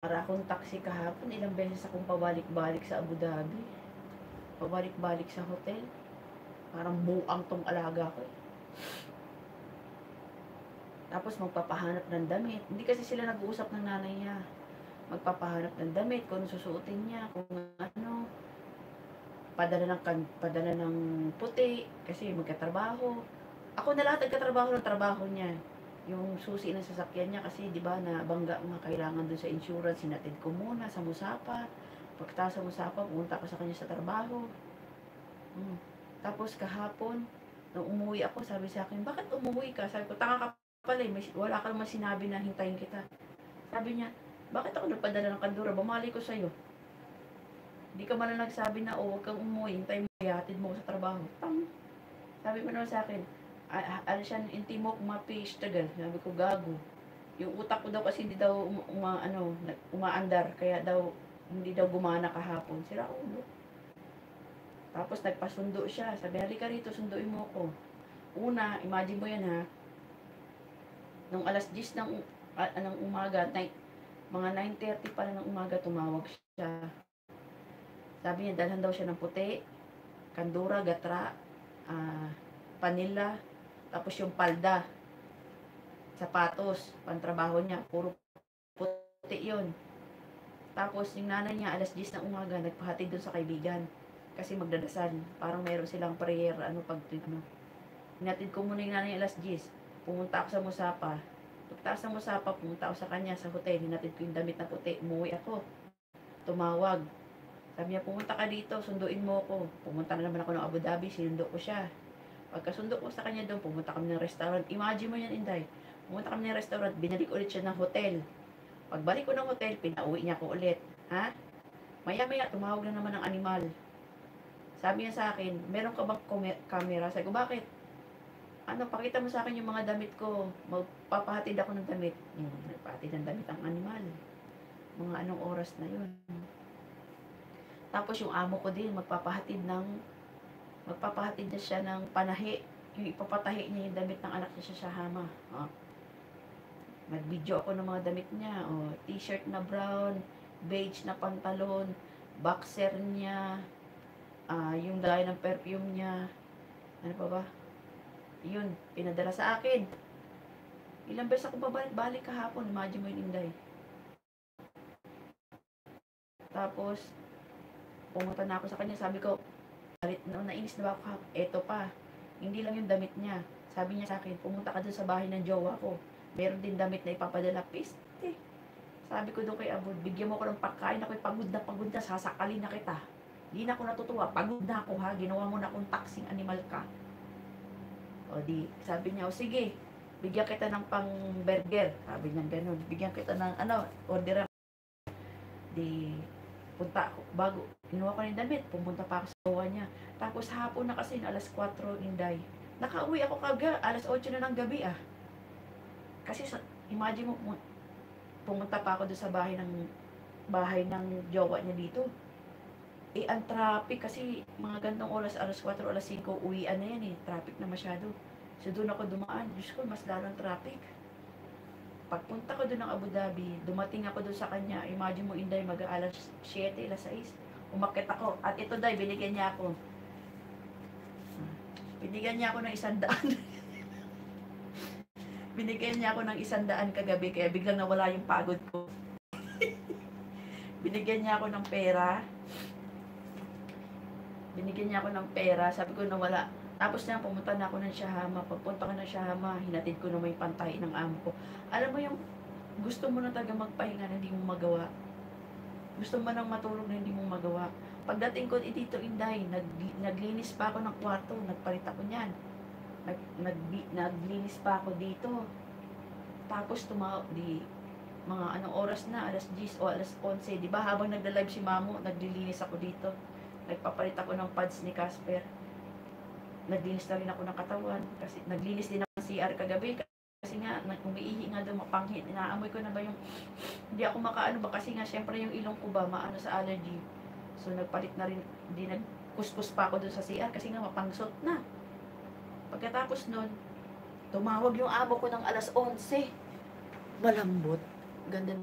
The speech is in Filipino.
Para akong taxi kahapon, ilang beses akong pabalik-balik sa Abu Dhabi. Pabalik-balik sa hotel. Parang buang tong alaga ko. Tapos magpapahanap ng damit. Hindi kasi sila nag-uusap ng nanay niya. Magpapahanap ng damit, kung susuotin niya, kung ano. Padala ng puti, kasi magkatrabaho. Ako na lahat nagkatrabaho ng trabaho niya. Yung susi ng sasakyan niya kasi, di ba, na bangga mga kailangan dun sa insurance, sinatid ko muna sa Musapa. Pagkatapos sa Musapa, pumunta ko sa kanya sa trabaho. Tapos kahapon, nung umuwi ako, sabi sa akin, bakit umuwi ka? Sabi ko, tanga ka pala eh, wala ka naman sinabi na hintayin kita. Sabi niya, bakit ako nagpadala ng kandura? Bumali ko sa'yo. Hindi ka man lang nagsabi na, huwag kang umuwi, hintayin mo, ihatid mo sa trabaho. Sabi mo naman sa akin, ano siya, inti mo kumapish tagal. Sabi ko, gago. Yung utak ko daw kasi hindi daw umaandar, kaya daw hindi daw gumana kahapon. Sira ulo. Tapos nagpasundo siya. Sabi, halika rito, sunduin mo ako. Una, imagine mo yan ha. Nung alas 10 ng umaga, mga 9:30 pa ng umaga, tumawag siya. Sabi niya, dalhan daw siya ng puti, kandura, gatra, panila, tapos yung palda, sapatos, pantrabaho niya, puro puti yun. Tapos yung nanay niya, alas 10 ng umaga, nagpahatid dun sa kaibigan. Kasi magdadasal. Parang meron silang prayer, Hinatid ko muna yung nanay alas 10. Pumunta ako sa Musapa. Pagtaas ng Musapa, pumunta ako sa kanya sa hotel. Hinatid ko yung damit na puti. Umuwi ako. Tumawag. Sabi niya, pumunta ka dito, sunduin mo ako. Pumunta na naman ako ng Abu Dhabi, sinundo ko siya. Pagkasundo ko sa kanya doon, pumunta kami ng restaurant. Imagine mo yan, Inday. Pumunta kami ng restaurant, binalik ulit siya ng hotel. Pagbalik ko ng hotel, pinauwi niya ako ulit. Ha? Maya-maya, tumawag na naman ng animal. Sabi niya sa akin, meron ka bang camera? Sabi ko, bakit? Pakita mo sa akin yung mga damit ko. Magpapahatid ako ng damit. Nagpahatid ng damit ang animal. Mga anong oras na yun. Tapos yung amo ko din, magpapahatid na siya ng panahi. Yung ipapatahi niya yung damit ng anak niya sa Shahama. Nag-video ako ng mga damit niya. T-shirt na brown, beige na pantalon, boxer niya, yung dahil ng perfume niya. Ano pa ba? Yun, pinadala sa akin. Ilang beses ako babalik kahapon. Imagine mo yung Inday. Tapos, pumunta na ako sa kanya. Sabi ko, nainis na ba ako? Eto pa. Hindi lang yung damit niya. Sabi niya sa akin, pumunta ka dun sa bahay ng jowa ko. Meron din damit na ipapadala. Piste. Sabi ko doon kay Abud, bigyan mo ko ng pagkain. Ako'y pagod na, sasakalin na kita. Di na ako natutuwa. Pagod na ako ha. Ginawa mo na akong taxing animal ka. O di, sabi niya, o sige, bigyan kita ng pang burger. Sabi niya ganun. Bigyan kita ng order. Di, punta ako, bago, kinuha ko ng damit, pumunta pa ako sa gawa niya. Tapos hapon na kasi, alas 4, Inday. Nakauwi ako alas 8 na ng gabi Kasi, imagine mo, pumunta pa ako doon sa bahay ng jowa niya dito. Ang traffic kasi mga gantong oras, alas 4, alas 5, uwian na yan traffic na masyado. So doon ako dumaan. Diyos ko, mas lalong traffic. Pagpunta ko doon ng Abu Dhabi, dumating ako doon sa kanya. Imagine mo, Inday, mag-aalas 7, alas 6. Umakit ako. At ito, Day, binigyan niya ako. Binigyan niya ako ng 100. Binigyan niya ako ng 100 kagabi, kaya biglang nawala yung pagod ko. Binigyan niya ako ng pera. Sabi ko nawala. Tapos na pumunta na ako ng Shahama. Pagpunta ko ng Shahama, hinatid ko na may pantay ng amo ko. Alam mo yung gusto mo na taga magpahinga na hindi mo magawa. Gusto mo nang matulog na hindi mo magawa. Pagdating ko dito, Inday, naglinis pa ako ng kwarto. Nagpalit ako niyan. Naglinis pa ako dito. Tapos mga anong oras na, alas 10 o alas 11. Diba habang nagla-live si Mamo, naglilinis ako dito. Nagpapalit ako ng pads ni Casper. Naglinis na rin ako ng katawan. Kasi naglinis din ako ng CR kagabi. Kasi nga, umiihi nga daw mapanghi. Inaamoy ko na ba yung, hindi ako makaano ba. Kasi nga, syempre yung ilong ko ba, maano sa allergy. So, nagpalit na rin, hindi nagkuskus pa ako dun sa CR. Kasi nga, mapangsot na. Pagkatapos nun, tumawag yung amo ko ng alas 11. Malambot. Ganda